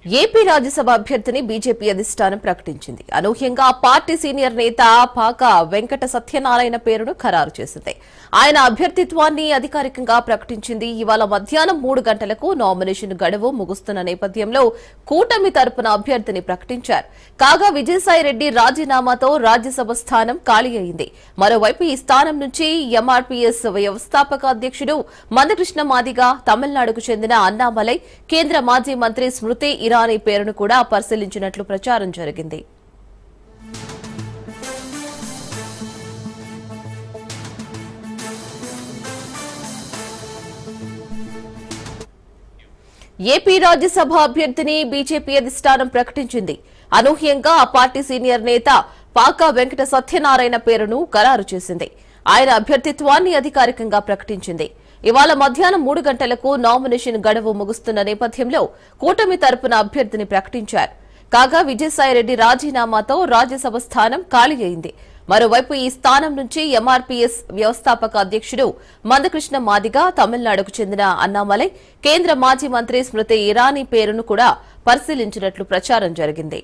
AP Rajya Sabha అభ్యర్థిని BJP అధిష్టానం ప్రకటించింది. అనూహ్యంగా పార్టీ సీనియర్ నేత పాక వెంకట సత్యనారాయణ పేరును ఖరారు చేసింది. ఆయన అభ్యర్థిత్వాన్ని అధికారికంగా ప్రకటించింది. ఇవాళ మధ్యాహ్నం 3 గంటలకు నామినేషన్ గడువు ముగుస్తున్న నేపథ్యంలో కూటమి తరపున అభ్యర్థిని ప్రకటించారు. కాగా విజయసాయిరెడ్డి రాజీనామాతో రాజ్యసభ స్థానం ఖాళీ అయింది. మరోవైపు ఈ స్థానం నుంచి ఎంఆర్పీఎస్ వ్యవస్థాపక అధ్యక్షుడు మందకృష్ణ మాదిగ, తమిళనాడుకు చెందిన అన్నామలై, కేంద్ర మాజీ మంత్రి స్మృతి ఇరానీ పేరును కూడా పరిశీలించినట్లు ప్రచారం జరిగింది. ఏపీ రాజ్యసభ అభ్యర్థిని బీజేపీ అధిష్టానం ప్రకటించింది. అనూహ్యంగా ఆ పార్టీ సీనియర్ నేత పాక వెంకట సత్యనారాయణ పేరును ఖరారు చేసింది. ఆయన అభ్యర్థిత్వాన్ని అధికారికంగా ప్రకటించింది. ఇవాళ మధ్యాహ్నం 3 గంటలకు నామినేషన్ గడువు ముగుస్తున్న నేపథ్యంలో కూటమి తరపున అభ్యర్థిని ప్రకటించారు. కాగా విజయసాయిరెడ్డి రాజీనామాతో రాజ్యసభ స్థానం ఖాళీ అయింది. మరోవైపు ఈ స్థానం నుంచి ఎంఆర్పీఎస్ వ్యవస్థాపక అధ్యక్షుడు మందకృష్ణ మాదిగ, తమిళనాడుకు చెందిన అన్నామలై, కేంద్ర మాజీ మంత్రి స్మృతి ఇరానీ పేరును కూడా పరిశీలించినట్లు ప్రచారం జరిగింది.